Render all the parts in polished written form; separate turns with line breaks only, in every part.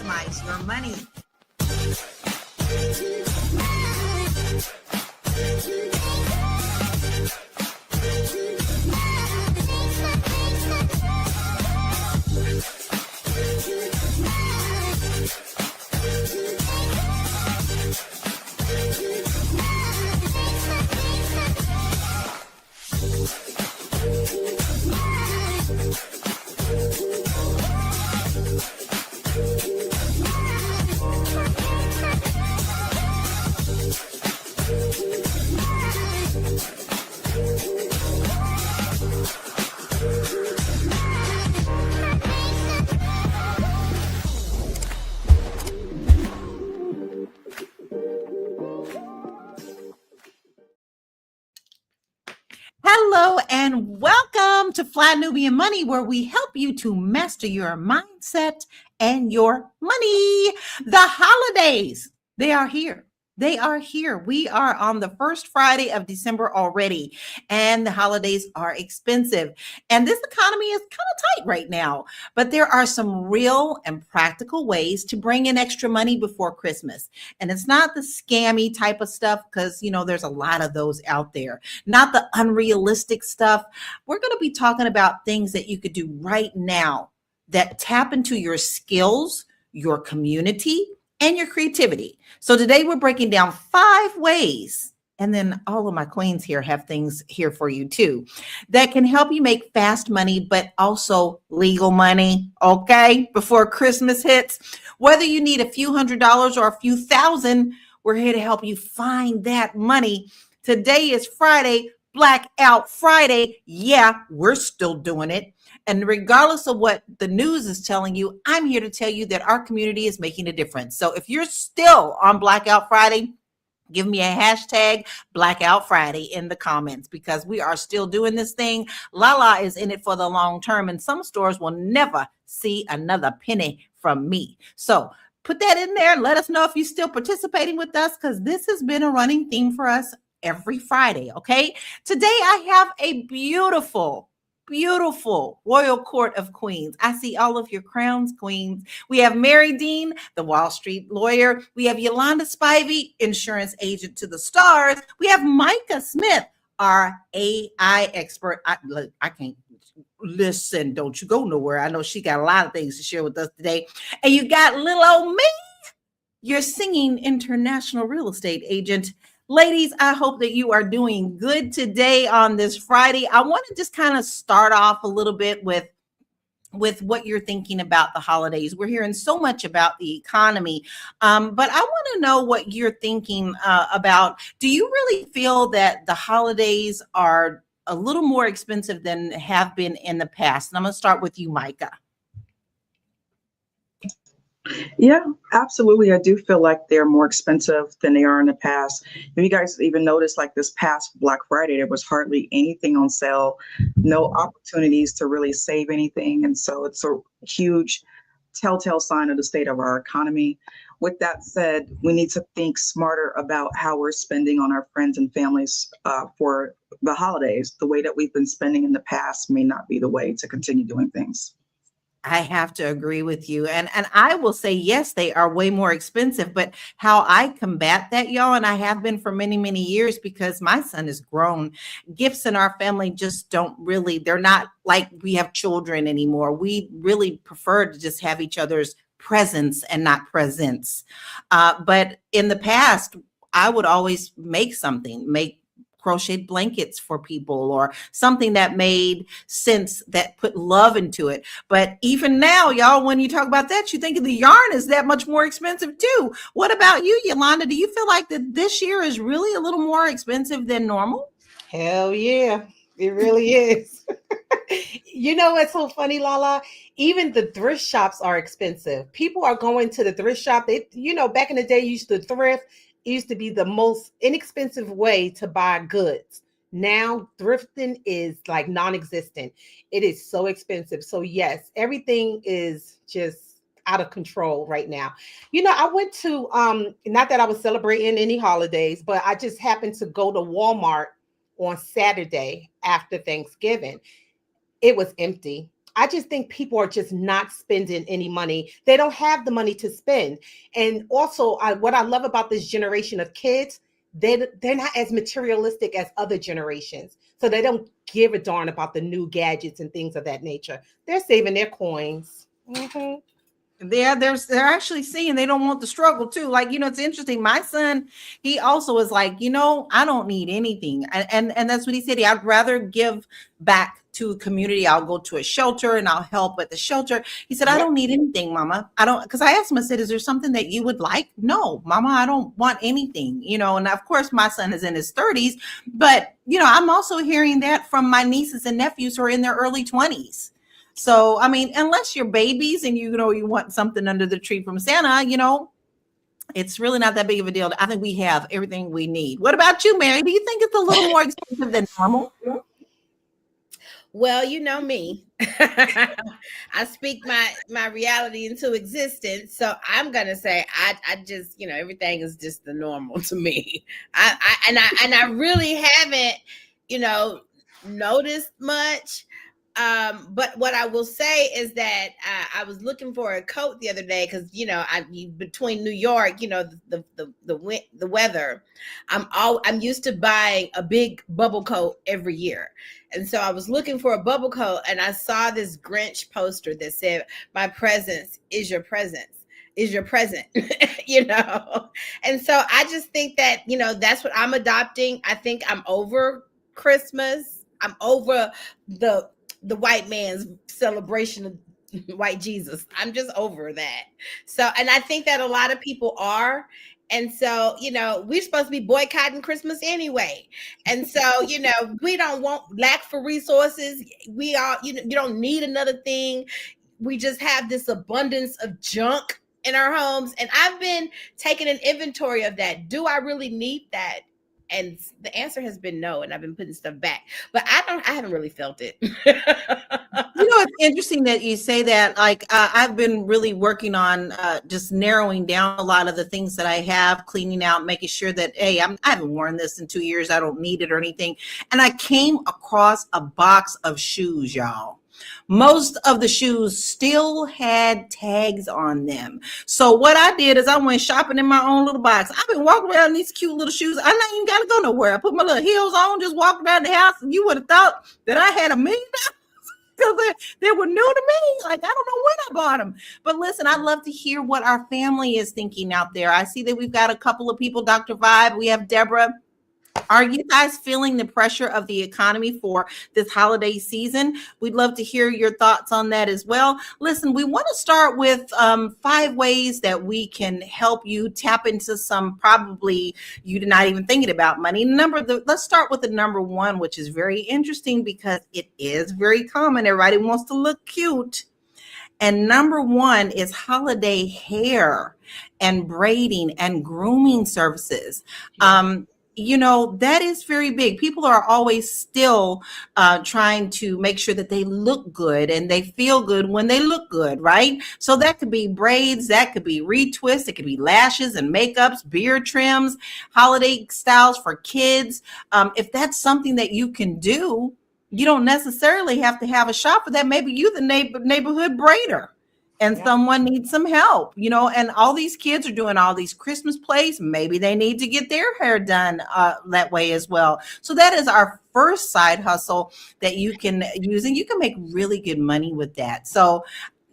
maximize your money. Hello and welcome to Fly Nubian Money, where we help you to master your mindset and your money. The holidays, they are here. They are here. We are on the first Friday of December already, and the holidays are expensive. And this economy is kind of tight right now, but there are some real and practical ways to bring in extra money before Christmas. And it's not the scammy type of stuff because, there's a lot of those out there, not the unrealistic stuff. We're going to be talking about things that you could do right now that tap into your skills, your community, and your creativity. So today we're breaking down 5 ways, and then all of my queens here have things here for you too, that can help you make fast money, but also legal money, okay, before Christmas hits. Whether you need a few $100s or a few thousand, we're here to help you find that money. Today is Friday, Blackout Friday. Yeah, we're still doing it. And regardless of what the news is telling you, I'm here to tell you that our community is making a difference. So if you're still on Blackout Friday, give me a hashtag Blackout Friday in the comments, because we are still doing this thing. Lala is in it for the long term, and some stores will never see another penny from me. So put that in there and let us know if you're still participating with us, because this has been a running theme for us every Friday, okay? Today I have a beautiful royal court of queens. I see all of your crowns, queens. We have Mary Dean, the Wall Street lawyer. We have Yolanda Spivey, insurance agent to the stars. We have Micah Smith, our AI expert. I can't listen. Don't you go nowhere. I know she got a lot of things to share with us today. And you got little old me, your singing international real estate agent. Ladies, I hope that you are doing good today on this Friday. I want to just kind of start off a little bit with what you're thinking about the holidays. We're hearing so much about the economy, but I want to know what you're thinking about. Do you really feel that the holidays are a little more expensive than have been in the past? And I'm going to start with you, Micah.
Yeah, absolutely. I do feel like they're more expensive than they are in the past. If you guys even noticed, like this past Black Friday, there was hardly anything on sale, no opportunities to really save anything. And so it's a huge telltale sign of the state of our economy. With that said, we need to think smarter about how we're spending on our friends and families for the holidays. The way that we've been spending in the past may not be the way to continue doing things.
I have to agree with you. And I will say, yes, they are way more expensive, but how I combat that, y'all, and I have been for many, many years, because my son is grown. Gifts in our family just don't really, they're not like we have children anymore. We really prefer to just have each other's presence and not presents. But in the past, I would always make crocheted blankets for people, or something that made sense, that put love into it. But even now, y'all, when you talk about that, you think the yarn is that much more expensive too. What about you, Yolanda? Do you feel like that this year is really a little more expensive than normal?
Hell yeah, it really is. You know what's so funny, Lala? Even the thrift shops are expensive. People are going to the thrift shop. Back in the day, you used to thrift. It used to be the most inexpensive way to buy goods. Now, thrifting is like non-existent. It is so expensive. So yes, everything is just out of control right now. I went to, not that I was celebrating any holidays, but I just happened to go to Walmart on Saturday after Thanksgiving. It was empty. I just think people are just not spending any money. They don't have the money to spend. And also, what I love about this generation of kids, they're not as materialistic as other generations. So they don't give a darn about the new gadgets and things of that nature. They're saving their coins. Mhm.
They're actually seeing they don't want the struggle too. Like, it's interesting. My son, he also is like, I don't need anything. And that's what he said. I'd rather give back to a community. I'll go to a shelter and I'll help at the shelter. He said, I
Yep.
don't need anything, mama. I don't, because I asked him, I said, is there something that you would like? No, mama, I don't want anything, and of course my son is in his 30s, but I'm also hearing that from my nieces and nephews who are in their early 20s. So, I mean, unless you're babies and you want something under the tree from Santa, it's really not that big of a deal. I think we have everything we need. What about you, Mary? Do you think it's a little more expensive than normal?
Well, you know me. I speak my reality into existence. So I'm gonna say I just, everything is just the normal to me. I really haven't, noticed much. But what I will say is that I was looking for a coat the other day because between New York, the weather, I'm used to buying a big bubble coat every year, and so I was looking for a bubble coat, and I saw this Grinch poster that said, "My presence is your presence." Is your present, and so I just think that that's what I'm adopting. I think I'm over Christmas. I'm over the white man's celebration of white Jesus. I'm just over that. So, and I think that a lot of people are. And so, we're supposed to be boycotting Christmas anyway. And so, we don't want lack for resources. We are, you don't need another thing. We just have this abundance of junk in our homes. And I've been taking an inventory of that. Do I really need that? And the answer has been no, and I've been putting stuff back, but I haven't really felt it.
It's interesting that you say that. Like, I've been really working on just narrowing down a lot of the things that I have, cleaning out, making sure that, hey, I haven't worn this in 2 years. I don't need it or anything. And I came across a box of shoes, y'all. Most of the shoes still had tags on them. So what I did is I went shopping in my own little box. I've been walking around in these cute little shoes. I not even got to go nowhere. I put my little heels on, just walk around the house, and you would have thought that I had $1 million because they were new to me. Like, I don't know when I bought them. But listen, I'd love to hear what our family is thinking out there. I see that we've got a couple of people, Dr. Vibe, we have Deborah. Are you guys feeling the pressure of the economy for this holiday season? We'd love to hear your thoughts on that as well. Listen, we want to start with 5 ways that we can help you tap into some probably you're not even thinking about money. Let's start with the number 1, which is very interesting because it is very common. Everybody wants to look cute. And number 1 is holiday hair and braiding and grooming services. That is very big. People are always still trying to make sure that they look good and they feel good when they look good, right? So that could be braids, that could be retwists, it could be lashes and makeups, beard trims, holiday styles for kids. If that's something that you can do, you don't necessarily have to have a shop for that. Maybe you the neighborhood braider and someone needs some help, and all these kids are doing all these Christmas plays. Maybe they need to get their hair done that way as well. So that is our first side hustle that you can use, and you can make really good money with that. So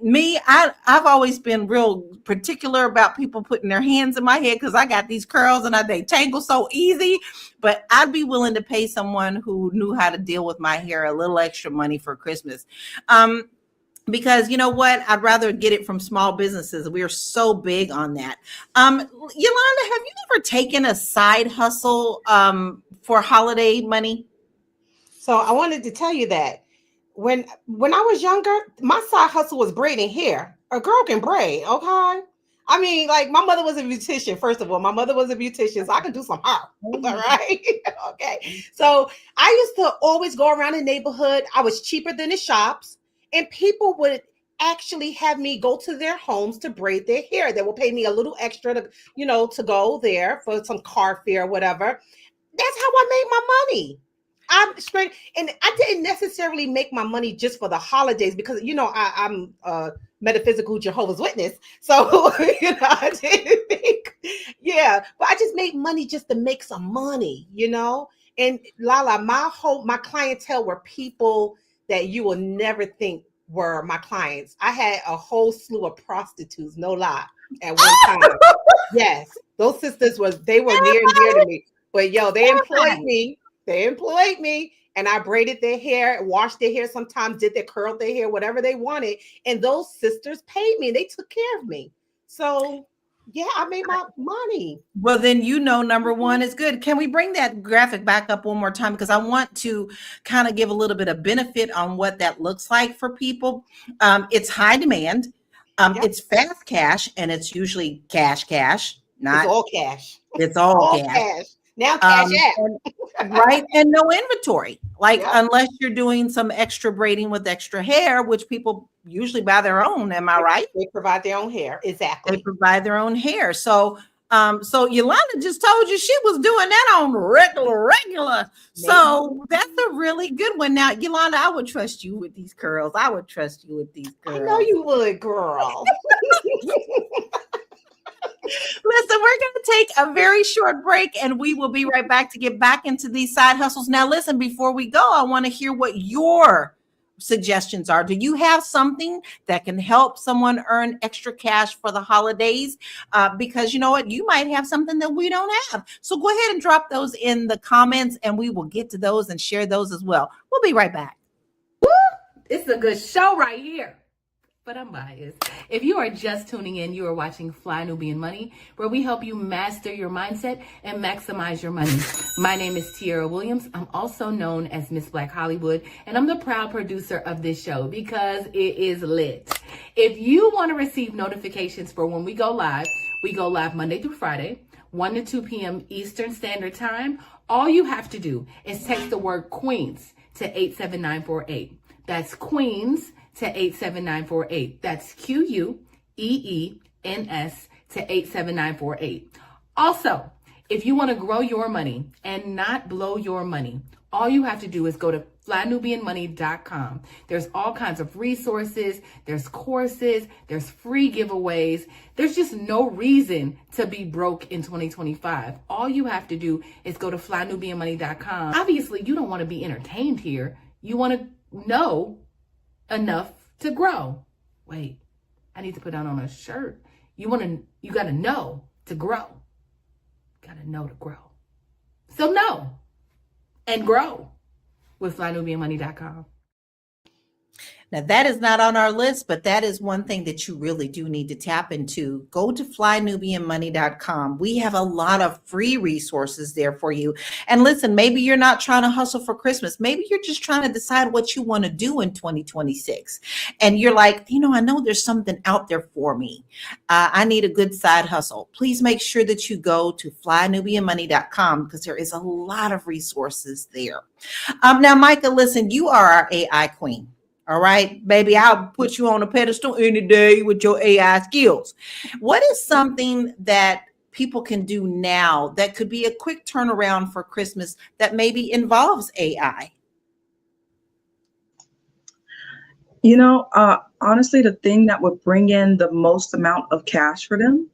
I've always been real particular about people putting their hands in my head because I got these curls and they tangle so easy, but I'd be willing to pay someone who knew how to deal with my hair a little extra money for Christmas. Because you know what? I'd rather get it from small businesses. We are so big on that. Yolanda, have you ever taken a side hustle for holiday money?
So I wanted to tell you that when I was younger, my side hustle was braiding hair. A girl can braid, okay? I mean, like, my mother was a beautician. First of all, my mother was a beautician, so I can do some hair. All right. Okay. So I used to always go around the neighborhood. I was cheaper than the shops, and people would actually have me go to their homes to braid their hair. They will pay me a little extra to go there for some car fare or whatever. That's how I made my money. I'm straight, and I didn't necessarily make my money just for the holidays because I'm a metaphysical Jehovah's Witness, so I didn't think, yeah, but I just made money just to make some money, And Lala, my clientele were people that you will never think were my clients. I had a whole slew of prostitutes, no lie, at one time. Yes, those sisters were near and dear to me. But they employed me. They employed me, and I braided their hair, washed their hair, sometimes curled their hair, whatever they wanted. And those sisters paid me. They took care of me. So yeah, I made my money.
Well, then number one is good. Can we bring that graphic back up one more time? Because I want to kind of give a little bit of benefit on what that looks like for people. It's high demand. It's fast cash, and it's usually cash. Not
it's all cash.
It's all cash.
Now cash
right? And no inventory. Unless you're doing some extra braiding with extra hair, which people usually buy their own. Am I right?
They provide their own hair. Exactly.
They provide their own hair. So Yolanda just told you she was doing that on regular. Maybe. So that's a really good one. Now, Yolanda, I would trust you with these curls. I
I know you would, girl.
Listen, we're going to take a very short break, and we will be right back to get back into these side hustles. Now, listen, before we go, I want to hear what your suggestions are. Do you have something that can help someone earn extra cash for the holidays? Because you know what? You might have something that we don't have. So go ahead and drop those in the comments, and we will get to those and share those as well. We'll be right back.
Woo! It's a good show right here. But I'm biased. If you are just tuning in, you are watching Fly Nubian Money, where we help you master your mindset and maximize your money. My name is Tiara Williams. I'm also known as Miss Black Hollywood, and I'm the proud producer of this show because it is lit. If you want to receive notifications for when we go live Monday through Friday, 1 to 2 p.m. Eastern Standard Time. All you have to do is text the word Queens to 87948. That's Queens to 87948. That's QUEENS to 87948. Also, if you want to grow your money and not blow your money, all you have to do is go to flynubianmoney.com. There's all kinds of resources, there's courses, there's free giveaways. There's just no reason to be broke in 2025. All you have to do is go to flynubianmoney.com. Obviously, you don't want to be entertained here. You want to know enough to grow. Wait, I need to put that on a shirt. You got to know to grow. Got to know to grow. So know and grow with flynubianmoney.com.
Now, that is not on our list, but that is one thing that you really do need to tap into. Go to flynubianmoney.com. We have a lot of free resources there for you. And listen, maybe you're not trying to hustle for Christmas. Maybe you're just trying to decide what you want to do in 2026. And you're like, I know there's something out there for me. I need a good side hustle. Please make sure that you go to flynubianmoney.com because there is a lot of resources there. Now, Micah, listen, you are our AI queen. All right, baby, I'll put you on a pedestal any day with your AI skills. What is something that people can do now that could be a quick turnaround for Christmas that maybe involves AI?
Honestly, the thing that would bring in the most amount of cash for them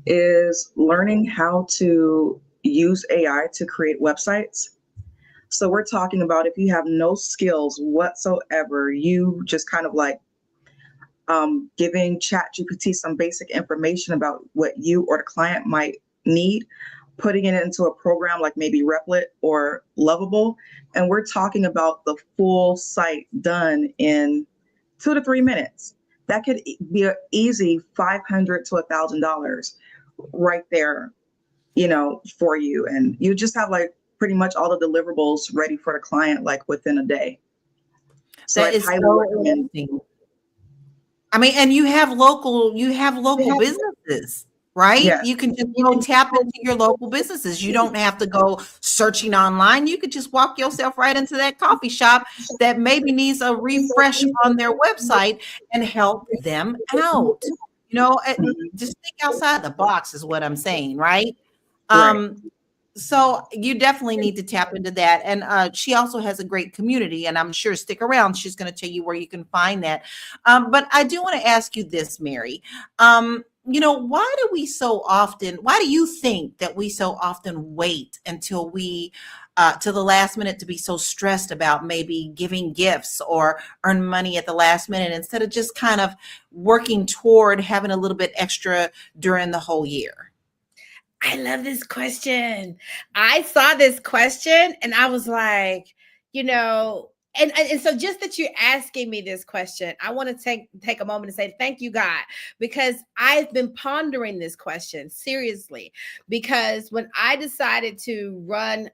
is learning how to use AI to create websites. So we're talking about if you have no skills whatsoever, you just kind of like giving ChatGPT some basic information about what you or the client might need, putting it into a program like maybe Replit or Lovable. And we're talking about the full site done in 2 to 3 minutes. That could be an easy $500 to $1,000 right there, for you. And you just have pretty much all the deliverables ready for the client, within a day. So
that is so amazing. I mean, and you have local businesses, right? Yes. You can just go tap into your local businesses. You don't have to go searching online. You could just walk yourself right into that coffee shop that maybe needs a refresh on their website and help them out. Just think outside the box is what I'm saying, right? So you definitely need to tap into that. And she also has a great community, and I'm sure stick around. She's going to tell you where you can find that. But I do want to ask you this, Mary. Why do you think that we so often wait until to the last minute to be so stressed about maybe giving gifts or earn money at the last minute instead of just kind of working toward having a little bit extra during the whole year?
I love this question. I saw this question and I was like, and so just that you're asking me this question, I want to take a moment to say thank you, God, because I've been pondering this question seriously. Because when I decided to run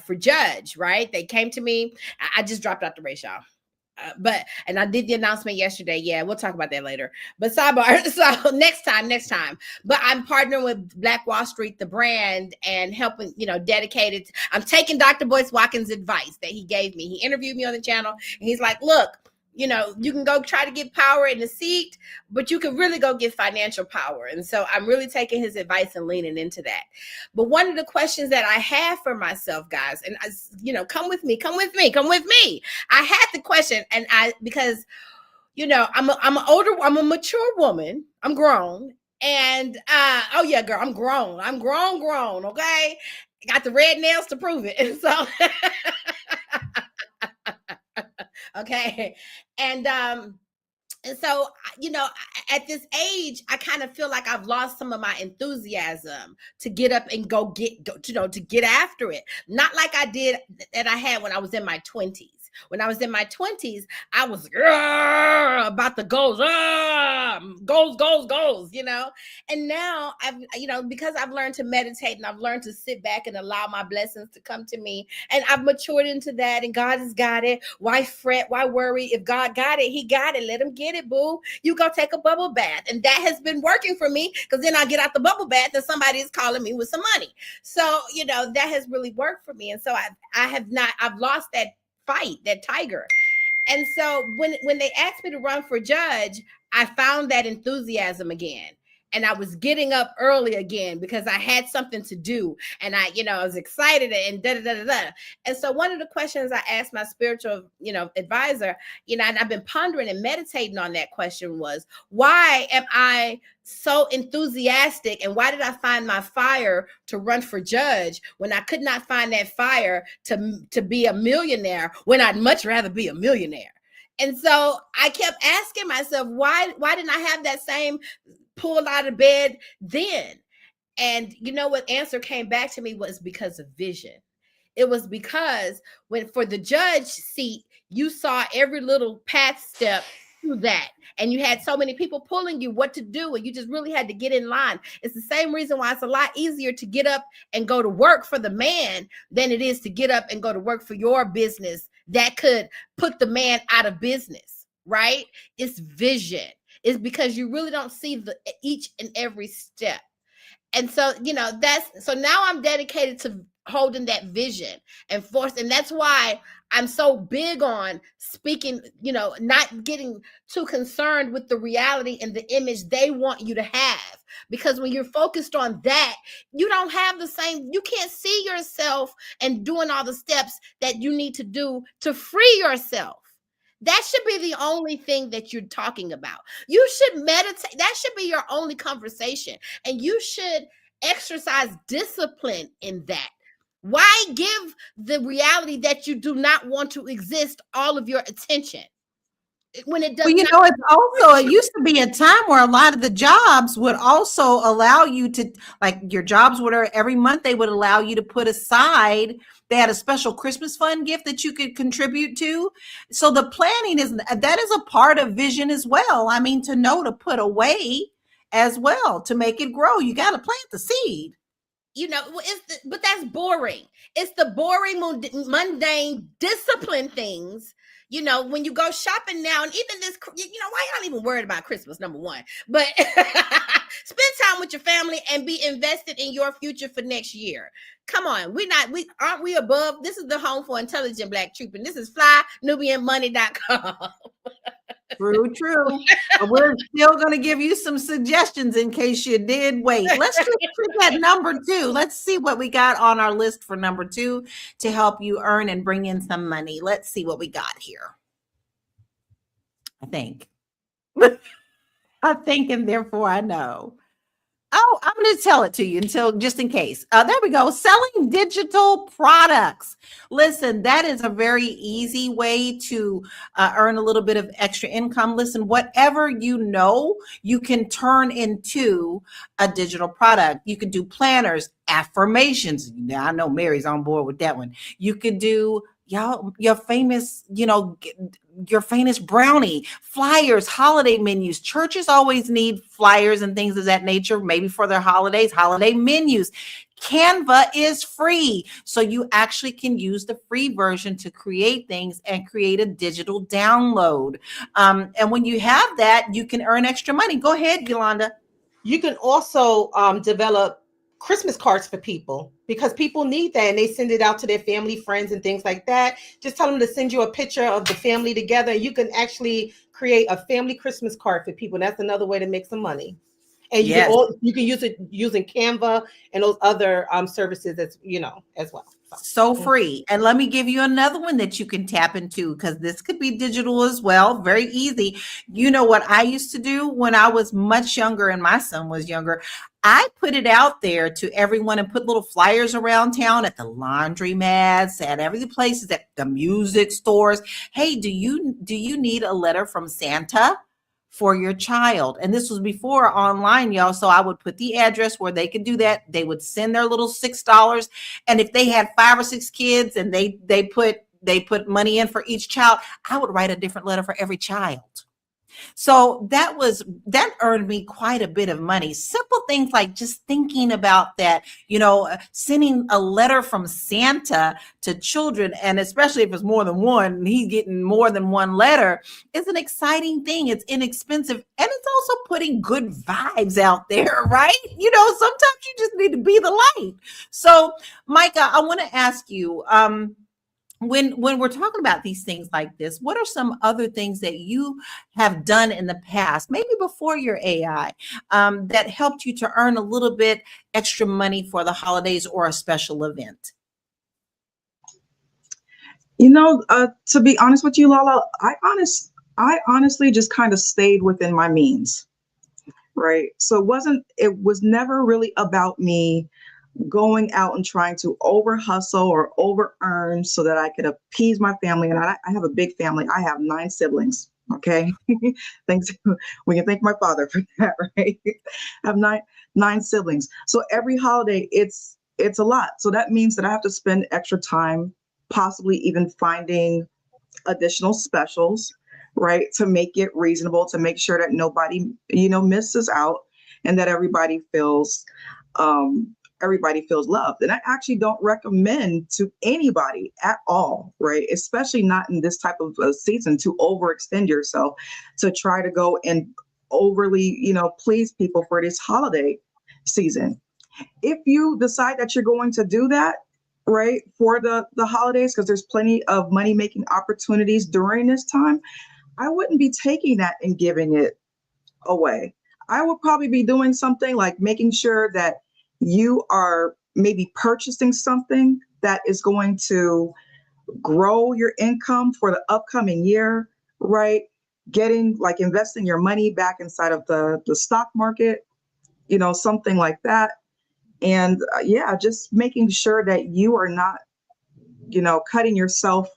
for judge, right? They came to me. I just dropped out the race, y'all. And I did the announcement yesterday. Yeah, we'll talk about that later. But sidebar, so next time. But I'm partnering with Black Wall Street, the brand, and helping, dedicated. I'm taking Dr. Boyce Watkins' advice that he gave me. He interviewed me on the channel, and he's like, look, you can go try to get power in the seat, but you can really go get financial power. And so I'm really taking his advice and leaning into that. But one of the questions that I have for myself, guys, and come with me. I had the question, and because I'm a mature woman. I'm grown. And oh yeah, girl, I'm grown. Okay. Got the red nails to prove it. And so okay. And so, at this age, I kind of feel like I've lost some of my enthusiasm to get up and to get after it. Not like I did that I had when I was in my 20s. When I was in my 20s, I was about the goals, goals, And now because I've learned to meditate and I've learned to sit back and allow my blessings to come to me, and I've matured into that, and God has got it. Why fret? Why worry? If God got it, he got it. Let him get it, boo. You go take a bubble bath. And that has been working for me, because then I get out the bubble bath and somebody is calling me with some money. So, that has really worked for me. And so I've lost that fight, that tiger. And so when they asked me to run for judge, I found that enthusiasm again. And I was getting up early again because I had something to do. And I was excited and da-da-da-da-da. And so one of the questions I asked my spiritual, advisor, and I've been pondering and meditating on that question was, why am I so enthusiastic, and why did I find my fire to run for judge when I could not find that fire to be a millionaire, when I'd much rather be a millionaire? And so I kept asking myself, why didn't I have that same pull out of bed then? And what answer came back to me was because of vision. It was because for the judge seat, you saw every little path step to that. And you had so many people pulling you what to do, and you just really had to get in line. It's the same reason why it's a lot easier to get up and go to work for the man than it is to get up and go to work for your business that could put the man out of business, right? It's vision. It's because you really don't see each and every step. And so, so now I'm dedicated to holding that vision and force. And that's why I'm so big on speaking, not getting too concerned with the reality and the image they want you to have. Because when you're focused on that, you don't have you can't see yourself and doing all the steps that you need to do to free yourself. That should be the only thing that you're talking about. You should meditate. That should be your only conversation. And you should exercise discipline in that. Why give the reality that you do not want to exist all of your attention when it does
Well, it's also, it used to be a time where a lot of the jobs would also allow you to, like, your jobs would, every month they would allow you to put aside, they had a special Christmas fund gift that you could contribute to. So the planning that is a part of vision as well. I mean, to know to put away as well to make it grow. You got to plant the seed.
But that's boring. It's the boring, mundane, discipline things. When you go shopping now, and even this, why you not even worried about Christmas, number one, but spend time with your family and be invested in your future for next year. Come on. Aren't we above? This is the home for intelligent Black troop, and this is FlyNubianMoney.com.
True, true. But we're still going to give you some suggestions in case you did wait. Let's just look at number 2. Let's see what we got on our list for number 2 to help you earn and bring in some money. Let's see what we got here. I think. I think, and therefore I know. Oh, I'm going to tell it to you until just in case. There we go. Selling digital products. Listen, that is a very easy way to earn a little bit of extra income. Listen, whatever you know, you can turn into a digital product. You could do planners, affirmations. Now, I know Mary's on board with that one. You could do your famous, your famous brownie, flyers, holiday menus. Churches always need flyers and things of that nature, maybe for their holidays, holiday menus. Canva is free. So you actually can use the free version to create things and create a digital download. And when you have that, you can earn extra money. Go ahead, Yolanda.
You can also develop Christmas cards for people because people need that and they send it out to their family, friends, and things like that. Just tell them to send you a picture of the family together. You can actually create a family Christmas card for people. That's another way to make some money. And you can use it using Canva and those other services as well.
So free. And let me give you another one that you can tap into because this could be digital as well. Very easy. You know what I used to do when I was much younger and my son was younger? I put it out there to everyone and put little flyers around town at the laundromats, at every places, at the music stores. Hey, do you need a letter from Santa for your child? And this was before online, y'all. So I would put the address where they could do that. They would send their little $6. And if they had 5 or 6 kids and they put money in for each child, I would write a different letter for every child. So that earned me quite a bit of money. Simple things like just thinking about that, sending a letter from Santa to children, and especially if it's more than one, and he's getting more than one letter, is an exciting thing. It's inexpensive, and it's also putting good vibes out there, right? Sometimes you just need to be the light. So, Micah, I want to ask you, when we're talking about these things like this, what are some other things that you have done in the past, maybe before your AI, that helped you to earn a little bit extra money for the holidays or a special event?
To be honest with you, Lala, I honestly just kind of stayed within my means, right? So it was never really about me going out and trying to over hustle or over earn so that I could appease my family. And I have a big family. I have 9 siblings. Okay. Thanks. We can thank my father for that, right? I have nine siblings. So every holiday it's a lot. So that means that I have to spend extra time, possibly even finding additional specials, right? To make it reasonable, to make sure that nobody, misses out and that everybody feels loved. And I actually don't recommend to anybody at all, right? Especially not in this type of season, to overextend yourself, to try to go and overly, please people for this holiday season. If you decide that you're going to do that, right, for the holidays, because there's plenty of money making opportunities during this time, I wouldn't be taking that and giving it away. I would probably be doing something like making sure that you are maybe purchasing something that is going to grow your income for the upcoming year, right? Investing your money back inside of the stock market, something like that. And just making sure that you are not, cutting yourself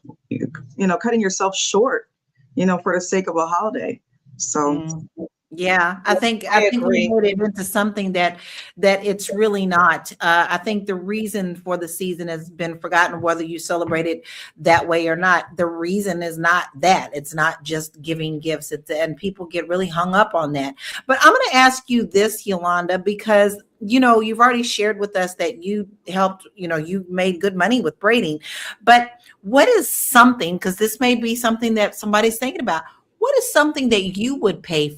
short, for the sake of a holiday. So.
Yeah, I think we made it into something that it's really not. I think the reason for the season has been forgotten, whether you celebrate it that way or not. The reason is not that. It's not just giving gifts. And people get really hung up on that. But I'm going to ask you this, Yolanda, because you've already shared with us that you helped, you made good money with braiding. But what is something, because this may be something that somebody's thinking about, what is something that you would pay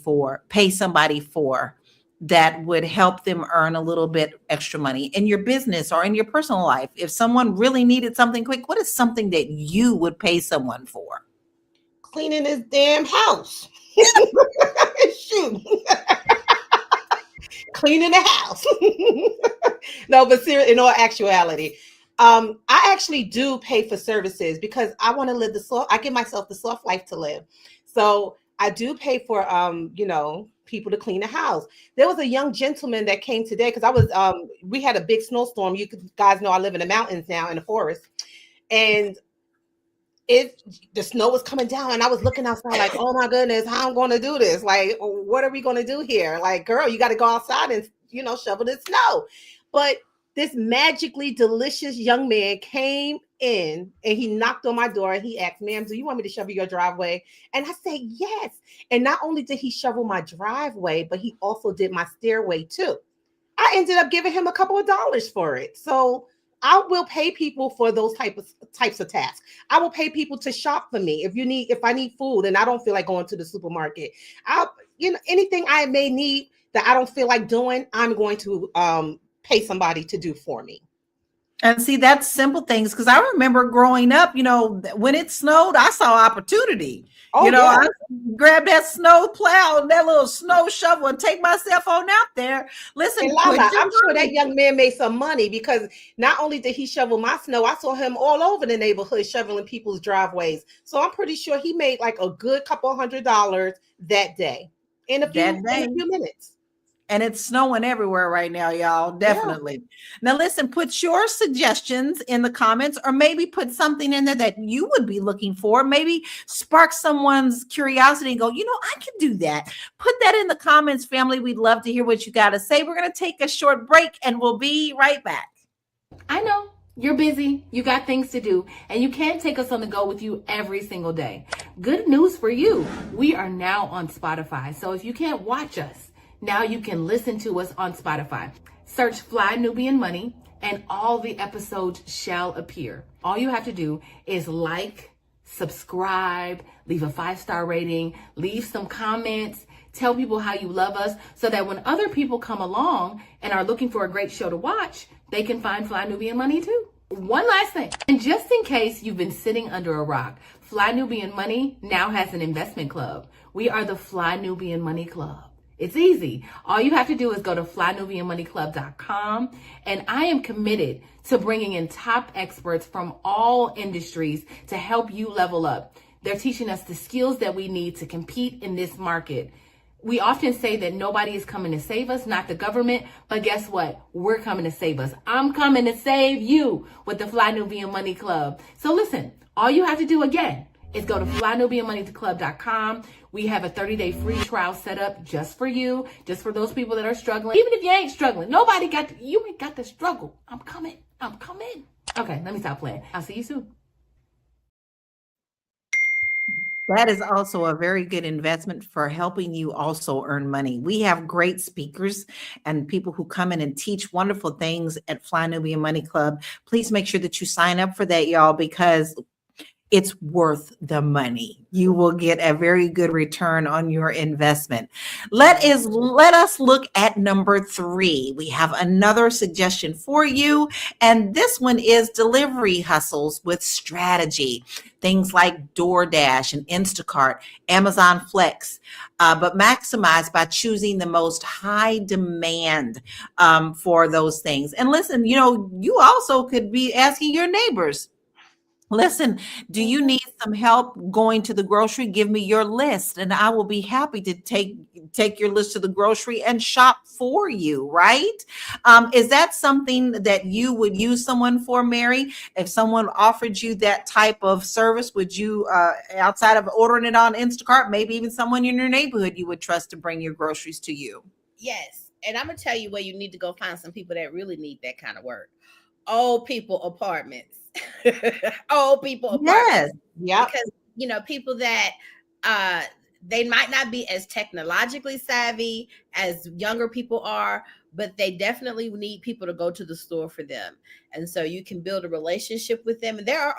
somebody for that would help them earn a little bit extra money in your business or in your personal life? If someone really needed something quick, what is something that you would pay someone for?
Cleaning his damn house. Shoot. Cleaning the house. No, but seriously, in all actuality, I actually do pay for services because I want to live the soft. I give myself the soft life to live, so I do pay for people to clean the house. There was a young gentleman that came today because I was we had a big snowstorm. Guys know I live in the mountains now in the forest, and the snow was coming down, and I was looking outside like, oh my goodness, how I'm going to do this? Like, what are we going to do here? Like, girl, you got to go outside and shovel the snow. But this magically delicious young man came in and he knocked on my door and he asked, ma'am, do you want me to shovel your driveway? And I said, yes. And not only did he shovel my driveway, but he also did my stairway too. I ended up giving him a couple of dollars for it. So I will pay people for those types of tasks. I will pay people to shop for me. If I need food and I don't feel like going to the supermarket, anything I may need that I don't feel like doing, I'm going to pay somebody to do for me.
And see, that's simple things. Because I remember growing up, when it snowed, I saw opportunity.
Oh, yeah.
I grab that snow plow and that little snow shovel and take myself on out there. Listen,
Lala, I'm sure that young man made some money because not only did he shovel my snow, I saw him all over the neighborhood shoveling people's driveways. So I'm pretty sure he made like a good couple $100 that day in a few minutes.
And it's snowing everywhere right now, y'all. Definitely. Yeah. Now, listen, put your suggestions in the comments, or maybe put something in there that you would be looking for. Maybe spark someone's curiosity and go, I can do that. Put that in the comments, family. We'd love to hear what you got to say. We're going to take a short break and we'll be right back.
I know you're busy. You got things to do, and you can't take us on the go with you every single day. Good news for you. We are now on Spotify. So if you can't watch us, now you can listen to us on Spotify. Search Fly Nubian Money and all the episodes shall appear. All you have to do is like, subscribe, leave a 5-star rating, leave some comments, tell people how you love us so that when other people come along and are looking for a great show to watch, they can find Fly Nubian Money too. One last thing, and just in case you've been sitting under a rock, Fly Nubian Money now has an investment club. We are the Fly Nubian Money Club. It's easy. All you have to do is go to flynubianmoneyclub.com, and I am committed to bringing in top experts from all industries to help you level up. They're teaching us the skills that we need to compete in this market. We often say that nobody is coming to save us, not the government, but guess what? We're coming to save us. I'm coming to save you with the Fly Nubian Money Club. So listen, all you have to do again is go to flynubianmoneyclub.com. We have a 30-day free trial set up just for you, just for those people that are struggling. Even if you ain't struggling, you ain't got to struggle. I'm coming. Okay, let me stop playing. I'll see you soon.
That is also a very good investment for helping you also earn money. We have great speakers and people who come in and teach wonderful things at Fly Nubian Money Club. Please make sure that you sign up for that, y'all, because it's worth the money. You will get a very good return on your investment. Let us look at number 3. We have another suggestion for you, and this one is delivery hustles with strategy. Things like DoorDash and Instacart, Amazon Flex, but maximize by choosing the most high demand for those things. And listen, you also could be asking your neighbors, listen, do you need some help going to the grocery? Give me your list and I will be happy to take your list to the grocery and shop for you, right? Is that something that you would use someone for, Mary? If someone offered you that type of service, would you, outside of ordering it on Instacart, maybe even someone in your neighborhood you would trust to bring your groceries to you?
Yes. And I'm going to tell you where you need to go find some people that really need that kind of work. Old people apartments. Old people apartments.
Yes.
Because people that they might not be as technologically savvy as younger people are, but they definitely need people to go to the store for them. And so you can build a relationship with them. And there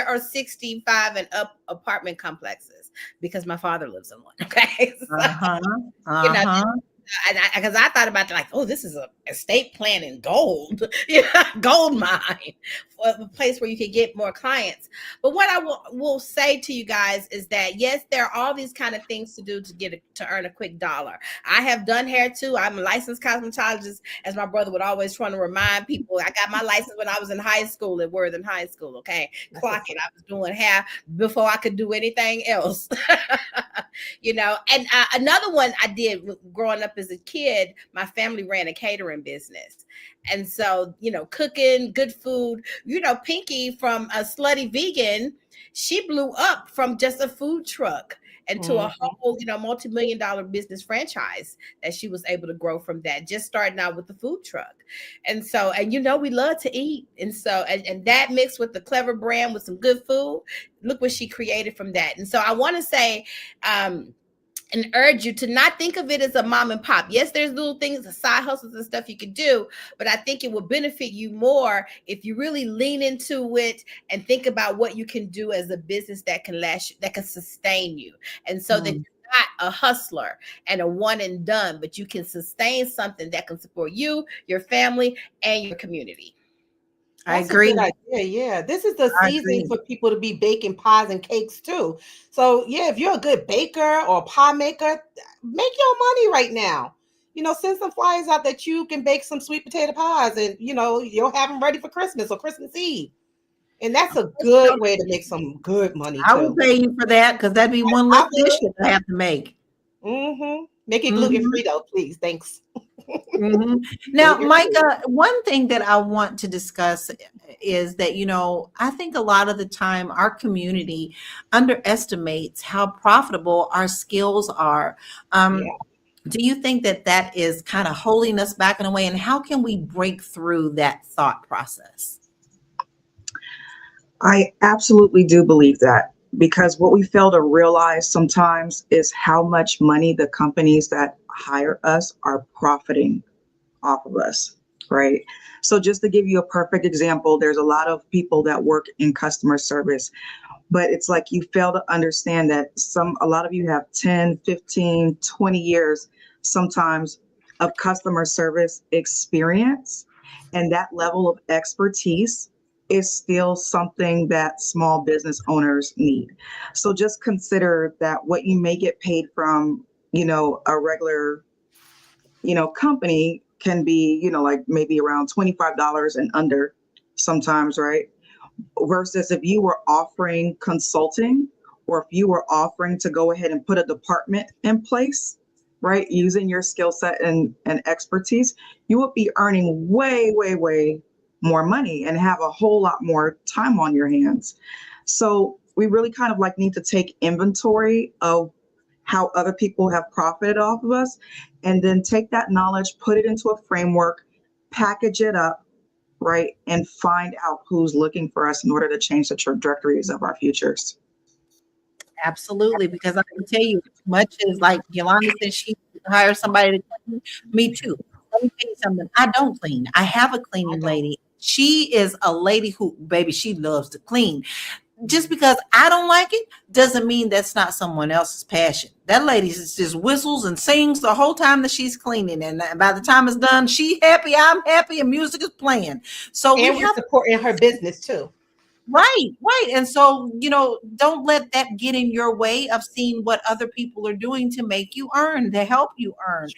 are 65 and up apartment complexes because my father lives in one. Okay. So, because I thought about like, oh, this is a estate plan in gold, yeah, gold mine, for a place where you can get more clients. But what I will say to you guys is that yes, there are all these kind of things to do to earn a quick dollar. I have done hair too. I'm a licensed cosmetologist, as my brother would always try to remind people. I got my license when I was in high school at Worthing High School. Okay, clock it. I was doing hair before I could do anything else. You know, and another one I did growing up as a kid, my family ran a catering business. And so, you know, cooking good food, you know, Pinky from a slutty vegan, she blew up from just a food truck into a whole, you know, multi-million-dollar business franchise that she was able to grow from that, just starting out with the food truck. And so, and you know, we love to eat. And so, and that mixed with the clever brand with some good food, look what she created from that. And so I want to say, and urge you to not think of it as a mom and pop. Yes, there's little things, side hustles and stuff you can do, but I think it will benefit you more if you really lean into it and think about what you can do as a business that can last, that can sustain you. And so that you're not a hustler and a one and done, but you can sustain something that can support you, your family, and your community.
That's
I agree.
a good idea. Yeah, this is the season for people to be baking pies and cakes too. So yeah, if you're a good baker or pie maker, make your money right now. You know, send some flyers out that you can bake some sweet potato pies, and you know you'll have them ready for Christmas or Christmas Eve. And that's a good way to make some good money
I
too.
will pay you for that because that'd be one less dish that I have to make.
Make it gluten-free though, please. Thanks.
Now, Micah, one thing that I want to discuss is that, you know, I think a lot of the time our community underestimates how profitable our skills are. Do you think that that is kind of holding us back in a way? And how can we break through that thought process?
I absolutely do believe that, because what we fail to realize sometimes is how much money the companies that hire us are profiting off of us, right? So just to give you a perfect example, there's a lot of people that work in customer service, but it's like you fail to understand that a lot of you have 10, 15, 20 years sometimes of customer service experience, and that level of expertise is still something that small business owners need. So just consider that what you may get paid from, you know, a regular, you know, company can be, you know, like maybe around $25 and under sometimes, right? Versus if you were offering consulting, or if you were offering to go ahead and put a department in place, right, using your skill set and expertise, you would be earning way, way, way more money and have a whole lot more time on your hands. So we really kind of like need to take inventory of how other people have profited off of us, and then take that knowledge, put it into a framework, package it up, right, and find out who's looking for us in order to change the trajectories of our futures.
Absolutely, because I can tell you, as much as like Yolanda said, she hired somebody to clean. Me too. Let me tell you something. I don't clean. I have a cleaning lady. She is a lady who, baby, she loves to clean. Just because I don't like it doesn't mean that's not someone else's passion. That lady just whistles and sings the whole time that she's cleaning, and by the time it's done, she's happy, I'm happy, and music is playing. So
and we're supporting her business too.
Right. And so, you know, don't let that get in your way of seeing what other people are doing to make you earn, to help you earn.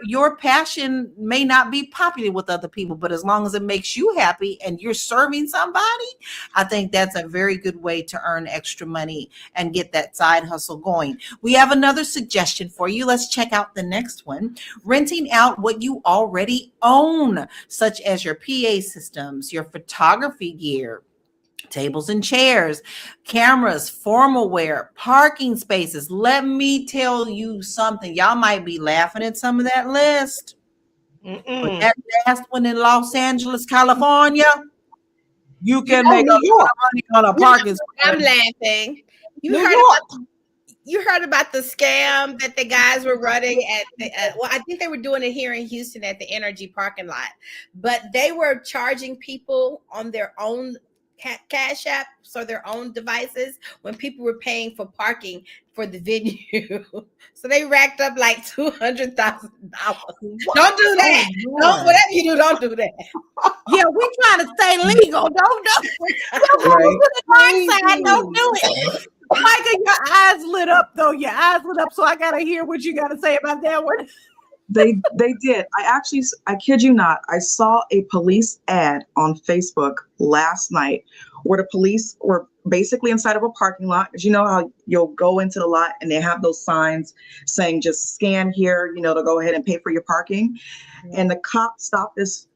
Your passion may not be popular with other people, but as long as it makes you happy and you're serving somebody, I think that's a very good way to earn extra money and get that side hustle going. We have another suggestion for you. Let's check out the next one. Renting out what you already own, such as your PA systems, your photography gear, tables and chairs, cameras, formal wear, parking spaces. Let me tell you something. Y'all might be laughing at some of that list. But that last one in Los Angeles, California, you can make a lot of money on a parking space.
I'm laughing. You heard about the scam that the guys were running at well, I think they were doing it here in Houston at the Energy parking lot, but they were charging people on their own Cash apps or their own devices when people were paying for parking for the venue. So they racked up like $200,000. Don't do that. Don't, whatever you do, don't do that.
Yeah, we trying to stay legal. Don't do
Right.
the dark side. Don't do it. Micah, your eyes lit up though. Your eyes lit up. So I gotta hear what you gotta say about that one.
They did. I kid you not, I saw a police ad on Facebook last night where the police were basically inside of a parking lot. As you know how you'll go into the lot and they have those signs saying just scan here, to go ahead and pay for your parking. And the cop stopped this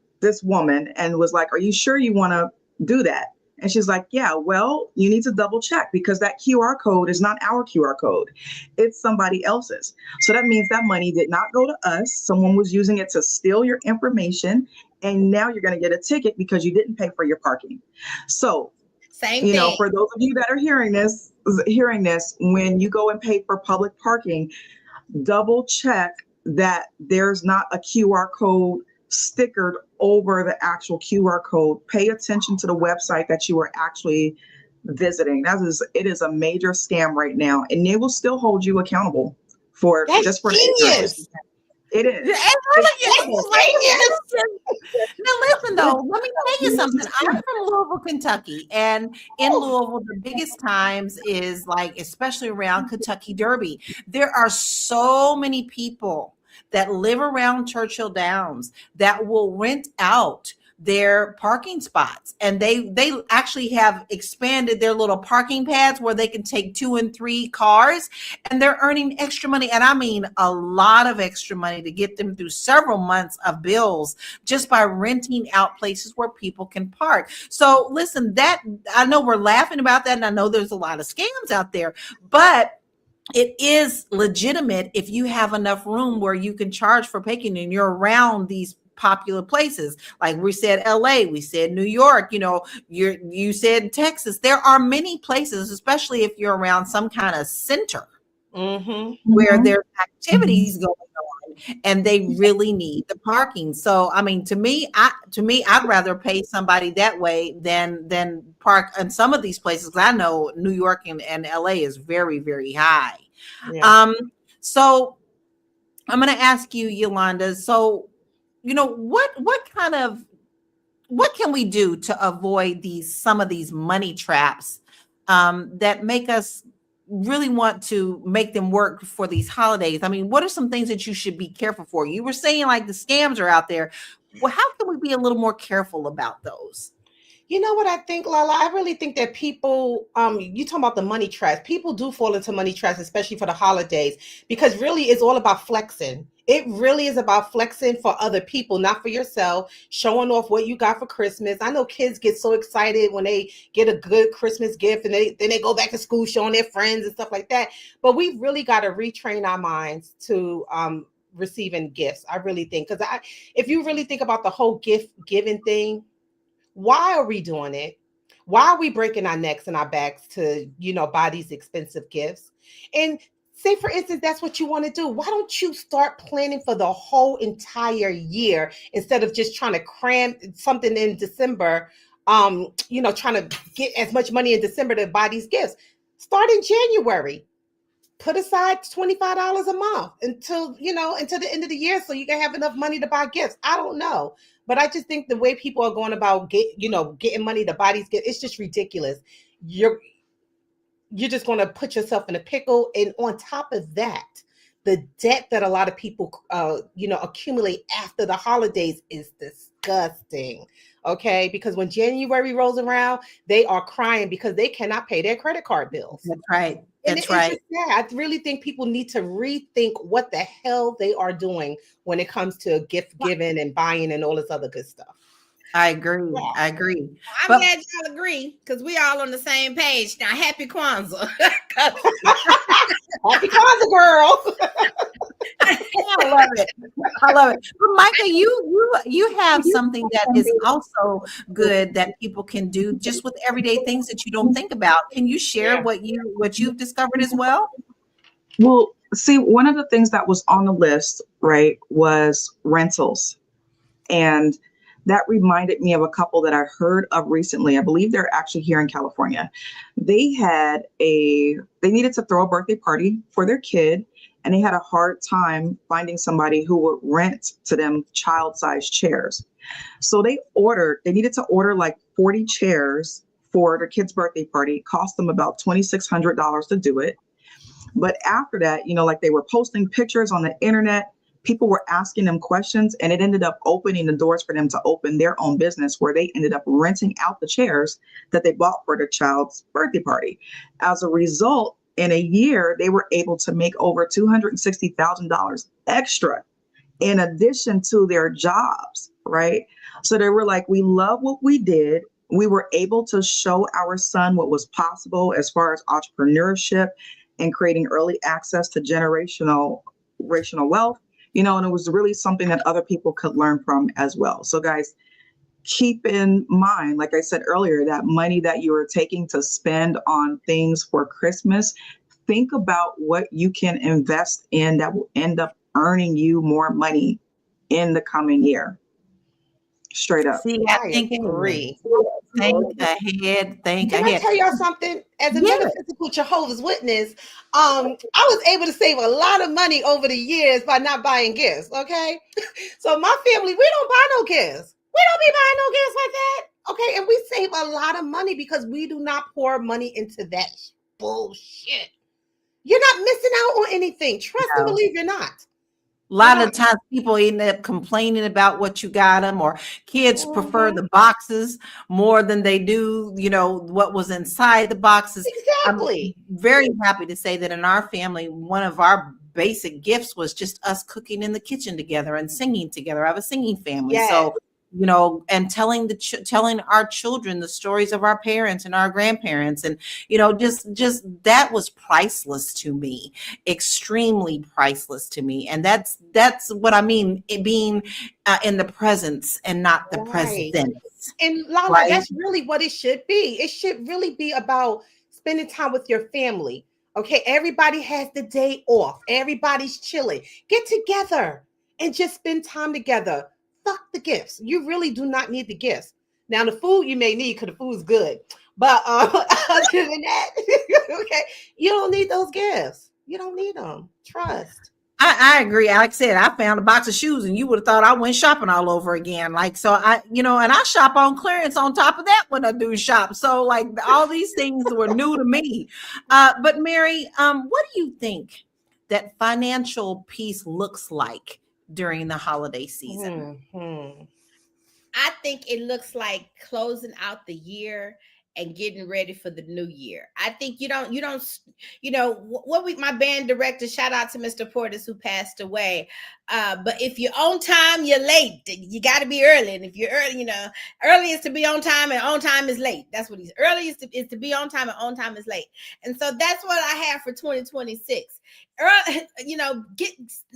woman and was like, "Are you sure you want to do that?" And she's like, "Yeah, well, you need to double check because that QR code is not our QR code. It's somebody else's. So that means that money did not go to us. Someone was using it to steal your information. And now you're going to get a ticket because you didn't pay for your parking." So,
Same thing.
for those of you that are hearing this, when you go and pay for public parking, double check that there's not a QR code stickered over the actual QR code. Pay attention to the website that you are actually visiting. It is a major scam right now, and they will still hold you accountable for
That's
just for
genius.
It is.
Now listen though, let me tell you something. I'm from Louisville, Kentucky, and in Louisville, the biggest times is like, especially around Kentucky Derby, there are so many people that live around Churchill Downs that will rent out their parking spots, and they actually have expanded their little parking pads where they can take 2 and 3 cars, and they're earning extra money, and I mean a lot of extra money to get them through several months of bills just by renting out places where people can park. So listen, that I know we're laughing about that, and I know there's a lot of scams out there, but it is legitimate if you have enough room where you can charge for parking and you're around these popular places. Like we said LA, we said New York, you said Texas. There are many places, especially if you're around some kind of center where there's activities going on and they really need the parking. So I mean, to me, I'd rather pay somebody that way than park in some of these places. I know New York and LA is very, very high.
Yeah.
So I'm going to ask you, Yolanda, so what can we do to avoid some of these money traps that make us really want to make them work for these holidays? I mean, what are some things that you should be careful for? You were saying like the scams are out there. Well, how can we be a little more careful about those?
You know what I think, Lala? I really think that people, you talking about the money traps. People do fall into money traps, especially for the holidays, because really it's all about flexing. It really is about flexing for other people, not for yourself, showing off what you got for Christmas. I know kids get so excited when they get a good Christmas gift and then they go back to school showing their friends and stuff like that. But we've really got to retrain our minds to receiving gifts. I really think, because if you really think about the whole gift giving thing, why are we doing it? Why are we breaking our necks and our backs to, buy these expensive gifts? And say, for instance, that's what you want to do. Why don't you start planning for the whole entire year instead of just trying to cram something in December, trying to get as much money in December to buy these gifts? Start in January. Put aside $25 a month until the end of the year so you can have enough money to buy gifts. I don't know. But I just think the way people are going about getting money to buy these gifts, it's just ridiculous. You're just going to put yourself in a pickle. And on top of that, the debt that a lot of people, accumulate after the holidays is disgusting. Okay. Because when January rolls around, they are crying because they cannot pay their credit card bills.
That's right.
That's right. I really think people need to rethink what the hell they are doing when it comes to gift giving and buying and all this other good stuff.
I agree. Yeah. I agree.
I'm glad y'all agree because we all on the same page now. Happy Kwanzaa.
Happy Kwanzaa, girl.
I love it. But Micah, you have something that is also good that people can do just with everyday things that you don't think about. Can you share what you've discovered as well?
Well, see, one of the things that was on the list, right, was rentals. And That reminded me of a couple that I heard of recently. I believe they're actually here in California. They needed to throw a birthday party for their kid, and they had a hard time finding somebody who would rent to them child-sized chairs. So they needed to order like 40 chairs for their kid's birthday party. It cost them about $2,600 to do it. But after that, like they were posting pictures on the internet, people were asking them questions, and it ended up opening the doors for them to open their own business where they ended up renting out the chairs that they bought for their child's birthday party. As a result, in a year, they were able to make over $260,000 extra in addition to their jobs, right? So they were like, we love what we did. We were able to show our son what was possible as far as entrepreneurship and creating early access to generational wealth, and it was really something that other people could learn from as well. So guys, keep in mind, like I said earlier, that money that you are taking to spend on things for Christmas, think about what you can invest in that will end up earning you more money in the coming year. Straight up.
See, I
I
think
agree.
think ahead, think
Can I
ahead.
tell y'all something? As a
Yeah.
metaphysical Jehovah's Witness, I was able to save a lot of money over the years by not buying gifts. Okay, so my family, we don't buy no gifts. We don't be buying no gifts like that. Okay, and we save a lot of money because we do not pour money into that bullshit. You're not missing out on anything. Trust and
No.
believe you're not.
A lot of times people end up complaining about what you got them, or kids prefer the boxes more than they do, what was inside the boxes.
Exactly.
I'm very happy to say that in our family, one of our basic gifts was just us cooking in the kitchen together and singing together. I have a singing family.
Yes.
So, and telling our children the stories of our parents and our grandparents, and just that was priceless to me, extremely priceless to me. And that's what I mean, it being in the presence and not the present.
And Lala,
Right?
that's really what it should be. It should really be about spending time with your family. Okay, everybody has the day off. Everybody's chilling. Get together and just spend time together. Fuck the gifts. You really do not need the gifts. Now, the food you may need because the food's good. But other than that, okay, you don't need those gifts. You don't need them. Trust.
I agree. Like I said, I found a box of shoes and you would have thought I went shopping all over again. Like, so and I shop on clearance on top of that when I do shop. So like all these things were new to me. But Mary, what do you think that financial peace looks like during the holiday season?
Mm-hmm.
I think it looks like closing out the year and getting ready for the new year. I think my band director, shout out to Mr. Portis who passed away. But if you're on time, you're late. You got to be early. And if you're early, early is to be on time and on time is late. That's what he's early is to be on time and on time is late. And so that's what I have for 2026.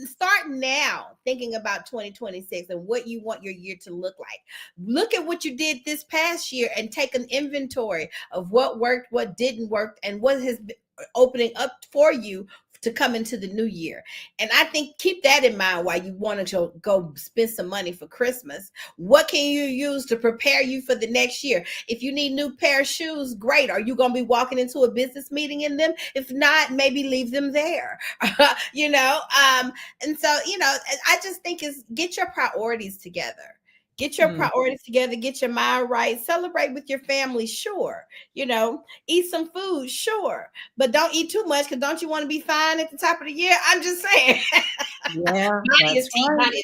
Start now thinking about 2026 and what you want your year to look like. Look at what you did this past year and take an inventory of what worked, what didn't work, and what has been opening up for you to come into the new year. And I think keep that in mind while you want to go spend some money for Christmas. What can you use to prepare you for the next year? If you need new pair of shoes, great. Are you going to be walking into a business meeting in them? If not, maybe leave them there. And so, I just think is get your priorities together. Get your priorities together, get your mind right, celebrate with your family, sure. Eat some food, sure. But don't eat too much because don't you want to be fine at the top of the year? I'm just saying.
Yeah,
That's right.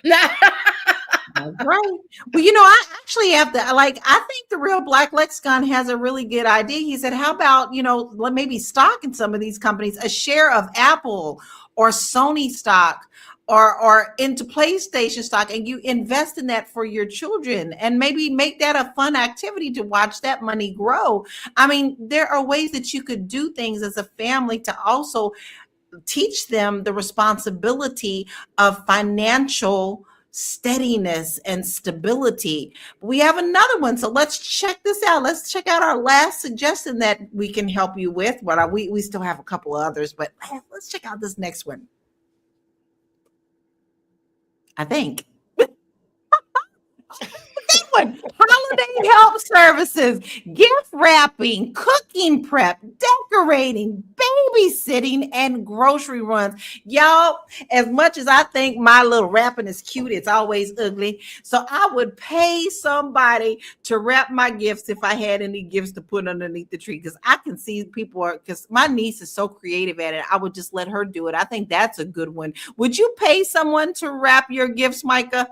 That's right. Well, I actually have to, I think the Real Black Lexicon has a really good idea. He said, how about, maybe stock in some of these companies, a share of Apple or Sony stock, or into PlayStation stock, and you invest in that for your children and maybe make that a fun activity to watch that money grow. I mean, there are ways that you could do things as a family to also teach them the responsibility of financial steadiness and stability. We have another one, so let's check this out. Let's check out our last suggestion that we can help you with. But we still have a couple of others, but let's check out this next one. I think. help services, gift wrapping, cooking prep, decorating, babysitting, and grocery runs. Y'all, as much as I think my little wrapping is cute, it's always ugly. So I would pay somebody to wrap my gifts if I had any gifts to put underneath the tree, because I can see people are, because my niece is so creative at it. I would just let her do it. I think that's a good one. Would you pay someone to wrap your gifts, Micah?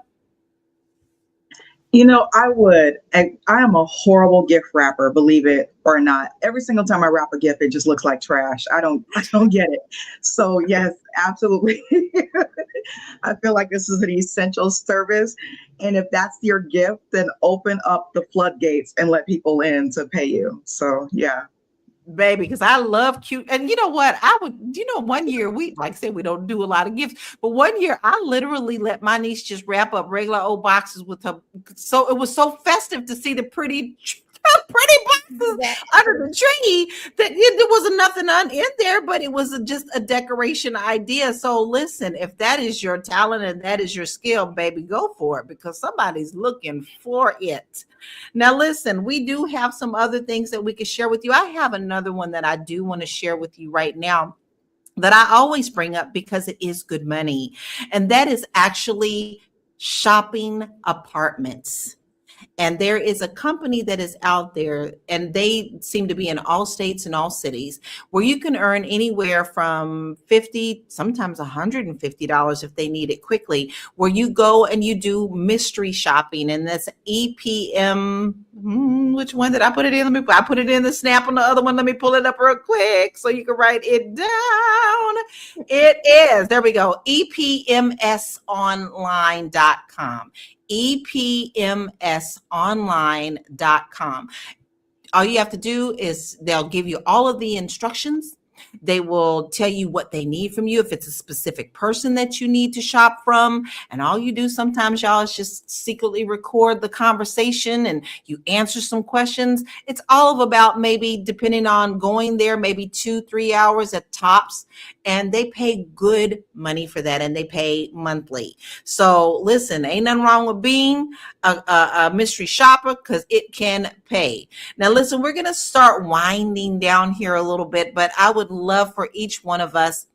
I would. And I am a horrible gift wrapper, believe it or not. Every single time I wrap a gift, it just looks like trash. I don't get it. So yes, absolutely. I feel like this is an essential service. And if that's your gift, then open up the floodgates and let people in to pay you. So yeah.
Baby, because I love cute. And you know what? One year like I said, we don't do a lot of gifts, but one year I literally let my niece just wrap up regular old boxes with her. So it was so festive to see the pretty boxes under the tree that there wasn't nothing in there, but it was just a decoration idea. So listen, if that is your talent and that is your skill, baby, go for it, because somebody's looking for it. Now, listen, we do have some other things that we could share with you. I have another one that I do want to share with you right now that I always bring up because it is good money. And that is actually shopping apartments. And there is a company that is out there, and they seem to be in all states and all cities, where you can earn anywhere from $50, sometimes $150 if they need it quickly, where you go and you do mystery shopping. And that's EPM. Which one did I put it in? I put it in the Snap on the other one. Let me pull it up real quick so you can write it down. It is, there we go, EPMSonline.com. EPMSonline.com. All you have to do is they'll give you all of the instructions. They will tell you what they need from you, if it's a specific person that you need to shop from. And all you do sometimes, y'all, is just secretly record the conversation and you answer some questions. It's all of about, maybe depending on going there, maybe 2-3 hours at tops. And they pay good money for that, and they pay monthly. So listen, ain't nothing wrong with being a mystery shopper, because it can pay. Now listen, we're going to start winding down here a little bit, but I would love for each one of us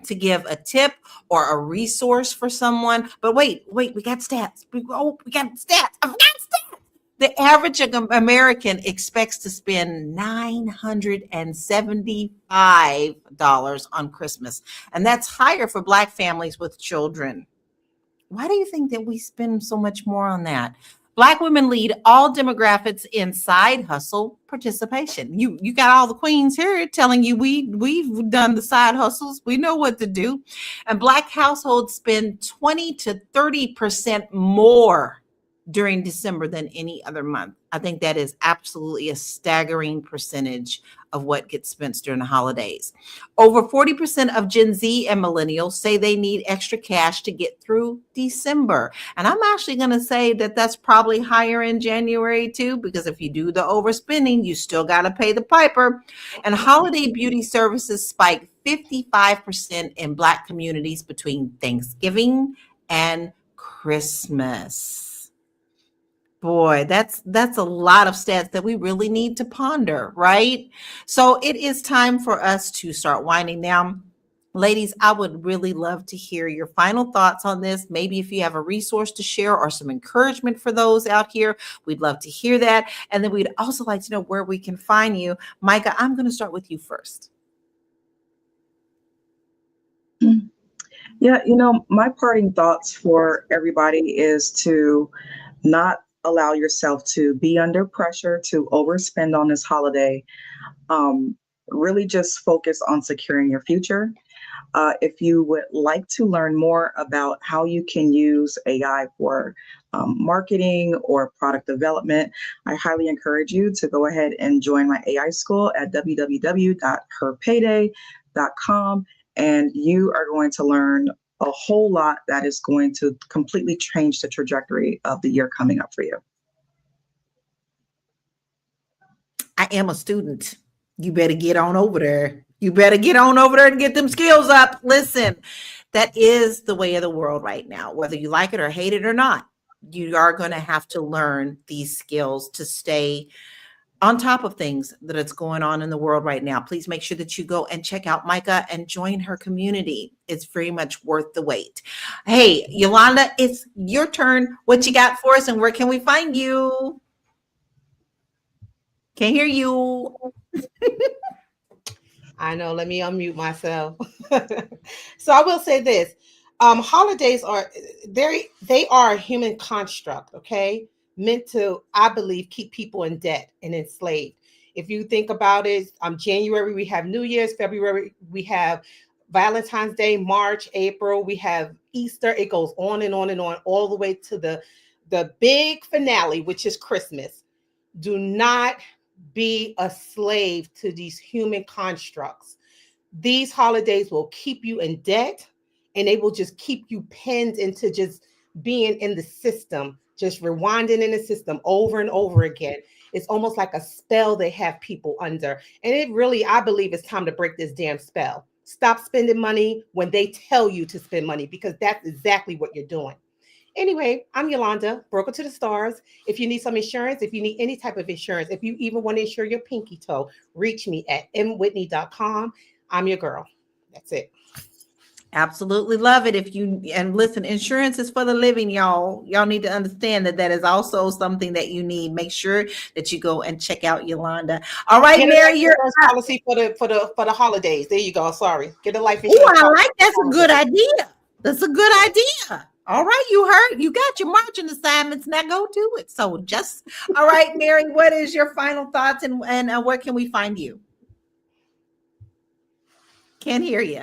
to give a tip or a resource for someone. But wait, we got stats. We got stats. I forgot stats. The average American expects to spend $975 on Christmas, and that's higher for Black families with children. Why do you think that we spend so much more on that? Black women lead all demographics in side hustle participation. You got all the queens here telling you we've done the side hustles. We know what to do. And Black households spend 20 to 30% more during December than any other month. I think that is absolutely a staggering percentage of what gets spent during the holidays. Over 40% of Gen Z and millennials say they need extra cash to get through December. And I'm actually going to say that that's probably higher in January too, because if you do the overspending, you still got to pay the piper. And holiday beauty services spiked 55% in Black communities between Thanksgiving and Christmas. Boy, that's a lot of stats that we really need to ponder, right? So it is time for us to start winding down. Ladies, I would really love to hear your final thoughts on this. Maybe if you have a resource to share or some encouragement for those out here, we'd love to hear that. And then we'd also like to know where we can find you. Micah, I'm going to start with you first.
Yeah, my parting thoughts for everybody is to not allow yourself to be under pressure to overspend on this holiday. Really just focus on securing your future. If you would like to learn more about how you can use AI for marketing or product development, I highly encourage you to go ahead and join my AI school at www.herpayday.com. And you are going to learn a whole lot that is going to completely change the trajectory of the year coming up for you.
I am a student. You better get on over there. You better get on over there and get them skills up. Listen, that is the way of the world right now, whether you like it or hate it or not. You are going to have to learn these skills to stay on top of things that is going on in the world right now. Please make sure that you go and check out Micah and join her community. It's very much worth the wait. Hey, Yolanda, it's your turn. What you got for us and where can we find you? Can't hear you.
I know. Let me unmute myself. So I will say this: holidays are they are a human construct, okay, meant to, I believe, keep people in debt and enslaved. If you think about it, January we have New Year's, February we have Valentine's Day, March, April we have Easter. It goes on and on and on, all the way to the big finale, which is Christmas. Do not be a slave to these human constructs. These holidays will keep you in debt, and they will just keep you pinned into just being in the system, just rewinding in the system over and over again. It's almost like a spell they have people under. And it really, I believe it's time to break this damn spell. Stop spending money when they tell you to spend money, because that's exactly what you're doing. Anyway, I'm Yolanda, broker to the stars. If you need some insurance, if you need any type of insurance, if you even want to insure your pinky toe, reach me at mwhitney.com. I'm your girl. That's it.
Absolutely love it. If you, and listen, insurance is for the living, y'all. Y'all need to understand that that is also something that you need. Make sure that you go and check out Yolanda. All right,
Get a
Mary,
life
you're
insurance
up.
policy for the holidays. There you go. Sorry. Get a life
Oh,
insurance
I
policy
like
for
that's
the
a good
holidays.
idea. That's a good idea. All right, you heard, you got your marching assignments. Now go do it. So just, all right, Mary, what is your final thoughts and where can we find you? Can't hear you.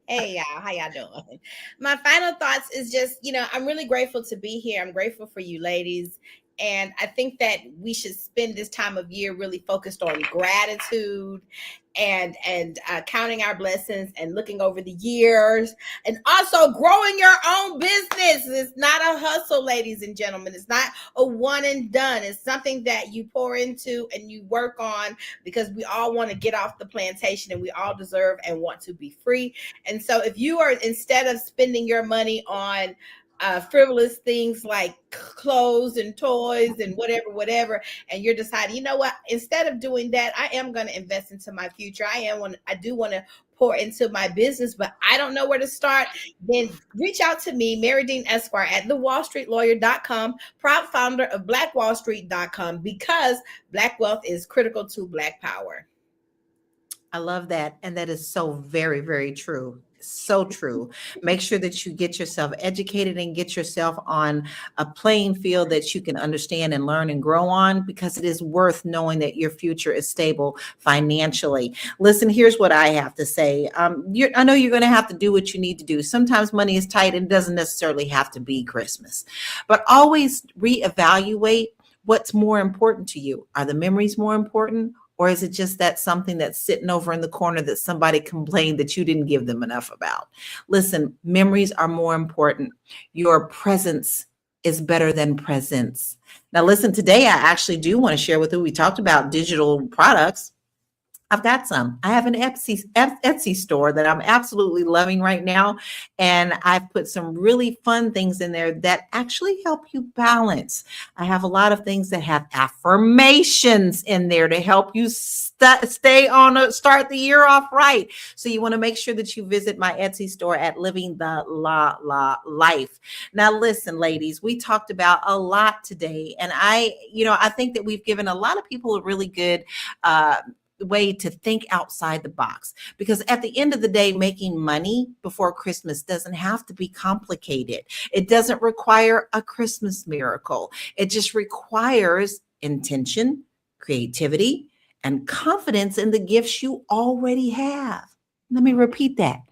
Hey y'all, how y'all doing? My final thoughts is just, I'm really grateful to be here. I'm grateful for you ladies. And I think that we should spend this time of year really focused on gratitude and counting our blessings and looking over the years and also growing your own business. It's not a hustle, ladies and gentlemen. It's not a one and done. It's something that you pour into and you work on, because we all want to get off the plantation and we all deserve and want to be free. And so if you are, instead of spending your money on frivolous things like clothes and toys and whatever, and you're deciding, you know what, instead of doing that, I am going to invest into my future. I do want to pour into my business, but I don't know where to start. Then reach out to me, Mary Dean Esquire at thewallstreetlawyer.com, proud founder of blackwallstreet.com, because Black wealth is critical to Black power.
I love that. And that is so very, very true. So true. Make sure that you get yourself educated and get yourself on a playing field that you can understand and learn and grow on, because it is worth knowing that your future is stable financially. Listen, here's what I have to say. I know you're going to have to do what you need to do. Sometimes money is tight and it doesn't necessarily have to be Christmas, but always reevaluate what's more important to you. Are the memories more important? Or is it just that something that's sitting over in the corner that somebody complained that you didn't give them enough about? Listen, memories are more important. Your presence is better than presence. Now, listen, today I actually do want to share with you, we talked about digital products. I've got some. I have an Etsy store that I'm absolutely loving right now. And I've put some really fun things in there that actually help you balance. I have a lot of things that have affirmations in there to help you start the year off right. So you want to make sure that you visit my Etsy store at Living the La Life. Now, listen, ladies, we talked about a lot today. And I think that we've given a lot of people a really good way to think outside the box, because at the end of the day, making money before Christmas doesn't have to be complicated. It doesn't require a Christmas miracle. It just requires intention, creativity, and confidence in the gifts you already have. Let me repeat that.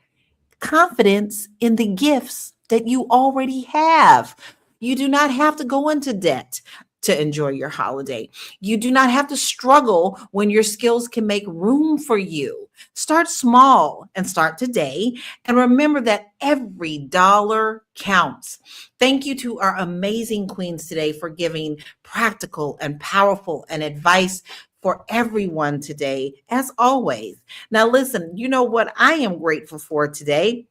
Confidence in the gifts that you already have. You do not have to go into debt to enjoy your holiday. You do not have to struggle when your skills can make room for you. Start small and start today. And remember that every dollar counts. Thank you to our amazing queens today for giving practical and powerful and advice for everyone today, as always. Now, listen, you know what I am grateful for today?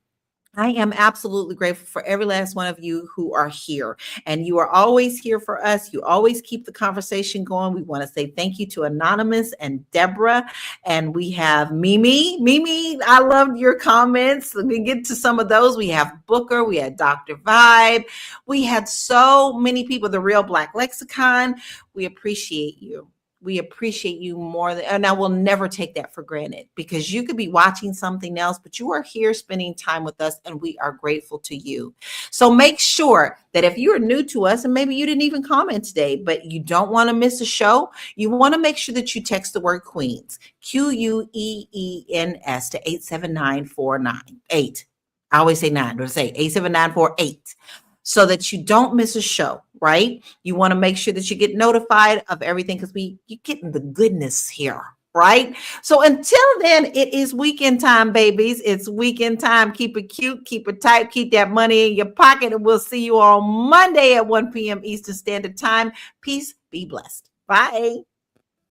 I am absolutely grateful for every last one of you who are here. And you are always here for us. You always keep the conversation going. We want to say thank you to Anonymous and Deborah. And we have Mimi. Mimi, I loved your comments. Let me get to some of those. We have Booker. We had Dr. Vibe. We had so many people, the Real Black Lexicon. We appreciate you. We appreciate you more than, and I will never take that for granted, because you could be watching something else, but you are here spending time with us, and we are grateful to you. So make sure that if you are new to us, and maybe you didn't even comment today, but you don't want to miss a show, you want to make sure that you text the word Queens, QUEENS, to 879-498. I always say 9, but I say 879-48. So that you don't miss a show, right? You want to make sure that you get notified of everything, because you're getting the goodness here, right? So until then, it is weekend time, babies. It's weekend time. Keep it cute, keep it tight, keep that money in your pocket, and we'll see you on Monday at 1 p.m. Eastern Standard Time. Peace, be blessed. Bye.